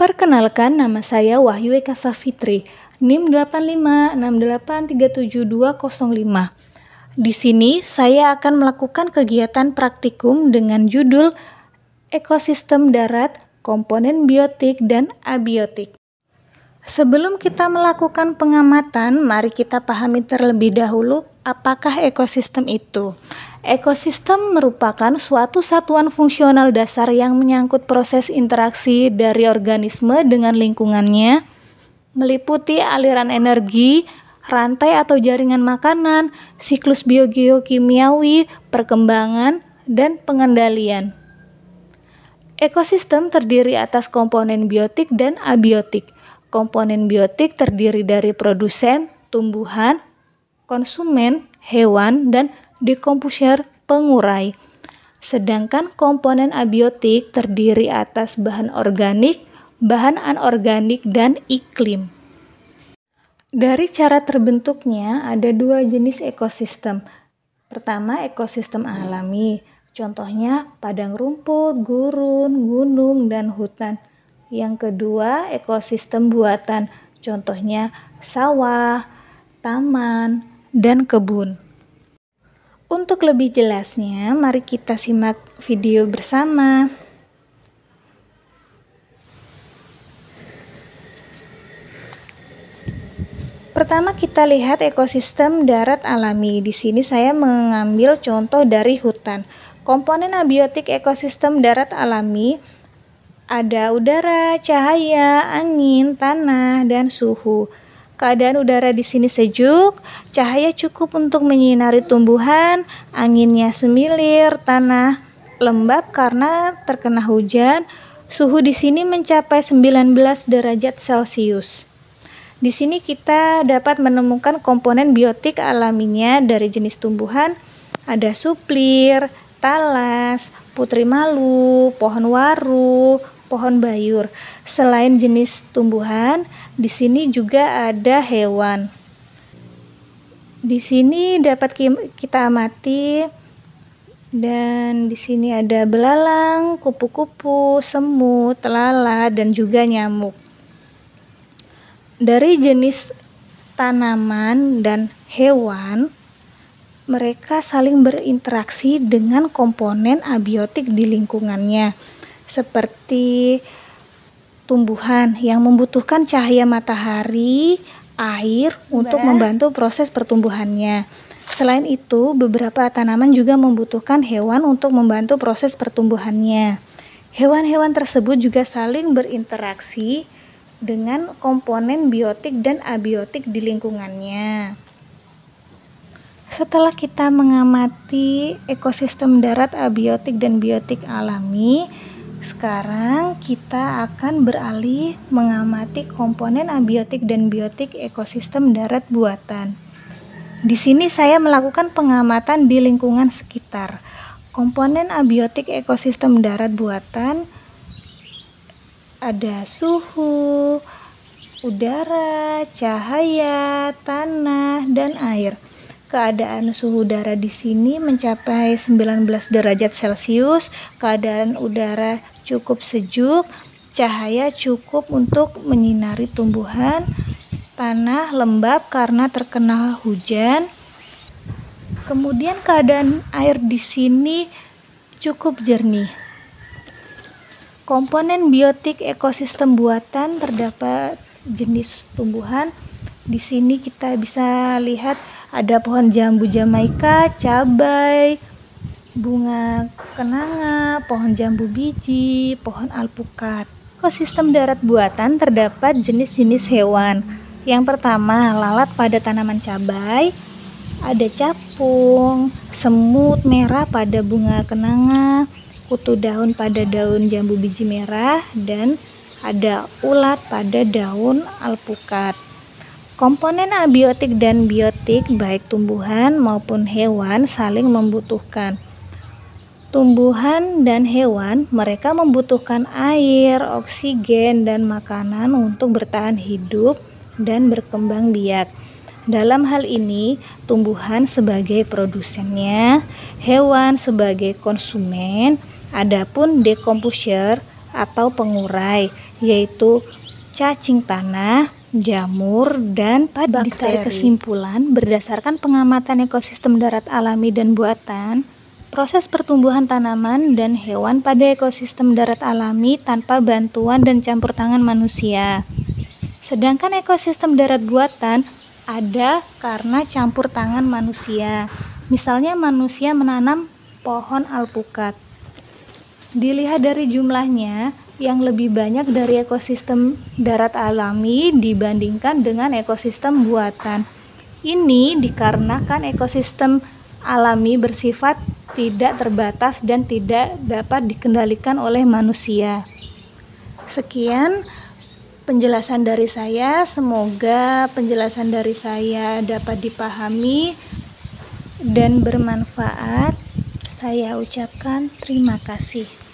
Perkenalkan, nama saya Wahyu Eka Safitri, NIM 856837205. Di sini saya akan melakukan kegiatan praktikum dengan judul Ekosistem Darat, Komponen Biotik dan Abiotik. Sebelum kita melakukan pengamatan, mari kita pahami terlebih dahulu apakah ekosistem itu. Ekosistem merupakan suatu satuan fungsional dasar yang menyangkut proses interaksi dari organisme dengan lingkungannya, meliputi aliran energi, rantai atau jaringan makanan, siklus biogeokimiawi, perkembangan, dan pengendalian. Ekosistem terdiri atas komponen biotik dan abiotik. Komponen biotik terdiri dari produsen, tumbuhan, konsumen, hewan, dan dekomposer pengurai. Sedangkan komponen abiotik terdiri atas bahan organik, bahan anorganik, dan iklim. Dari cara terbentuknya ada dua jenis ekosistem. Pertama, ekosistem alami. Contohnya padang rumput, gurun, gunung, dan hutan. Yang kedua, ekosistem buatan. Contohnya sawah, taman, dan kebun. Untuk lebih jelasnya, mari kita simak video bersama. Pertama kita lihat ekosistem darat alami. Di sini saya mengambil contoh dari hutan. Komponen abiotik ekosistem darat alami ada udara, cahaya, angin, tanah, dan suhu. Keadaan udara di sini sejuk, cahaya cukup untuk menyinari tumbuhan, anginnya semilir, tanah lembab karena terkena hujan. Suhu di sini mencapai 19 derajat Celcius. Di sini kita dapat menemukan komponen biotik alaminya dari jenis tumbuhan, ada suplir, talas, putri malu, pohon waru, pohon bayur. Selain jenis tumbuhan, di sini juga ada hewan. Di sini dapat kita amati, dan di sini ada belalang, kupu-kupu, semut, lalat, dan juga nyamuk. Dari jenis tanaman dan hewan, mereka saling berinteraksi dengan komponen abiotik di lingkungannya, seperti tumbuhan yang membutuhkan cahaya matahari, air untuk membantu proses pertumbuhannya. Selain itu, beberapa tanaman juga membutuhkan hewan untuk membantu proses pertumbuhannya. Hewan-hewan tersebut juga saling berinteraksi dengan komponen biotik dan abiotik di lingkungannya. Setelah kita mengamati ekosistem darat, abiotik, dan biotik alami, sekarang kita akan beralih mengamati komponen abiotik dan biotik ekosistem darat buatan. Di sini saya melakukan pengamatan di lingkungan sekitar. Komponen abiotik ekosistem darat buatan ada suhu, udara, cahaya, tanah, dan air. Keadaan suhu udara di sini mencapai 19 derajat Celcius, keadaan udara cukup sejuk, cahaya cukup untuk menyinari tumbuhan, tanah lembab karena terkena hujan. Kemudian keadaan air di sini cukup jernih. Komponen biotik ekosistem buatan terdapat jenis tumbuhan. Di sini kita bisa lihat ada pohon jambu Jamaika, cabai, bunga kenanga, pohon jambu biji, pohon alpukat. Ekosistem darat buatan terdapat jenis-jenis hewan. Yang pertama, lalat pada tanaman cabai, ada capung, semut merah pada bunga kenanga, kutu daun pada daun jambu biji merah, dan ada ulat pada daun alpukat. Komponen abiotik dan biotik baik tumbuhan maupun hewan saling membutuhkan. Tumbuhan dan hewan mereka membutuhkan air, oksigen, dan makanan untuk bertahan hidup dan berkembang biak. Dalam hal ini, tumbuhan sebagai produsennya, hewan sebagai konsumen, adapun dekomposer atau pengurai, yaitu cacing tanah, jamur, dan bakteri. Ditarik kesimpulan, berdasarkan pengamatan ekosistem darat alami dan buatan, proses pertumbuhan tanaman dan hewan pada ekosistem darat alami tanpa bantuan dan campur tangan manusia. Sedangkan ekosistem darat buatan ada karena campur tangan manusia. Misalnya manusia menanam pohon alpukat. Dilihat dari jumlahnya, yang lebih banyak dari ekosistem darat alami dibandingkan dengan ekosistem buatan. Ini dikarenakan ekosistem alami bersifat tidak terbatas dan tidak dapat dikendalikan oleh manusia. Sekian penjelasan dari saya, semoga penjelasan dari saya dapat dipahami dan bermanfaat. Saya ucapkan terima kasih.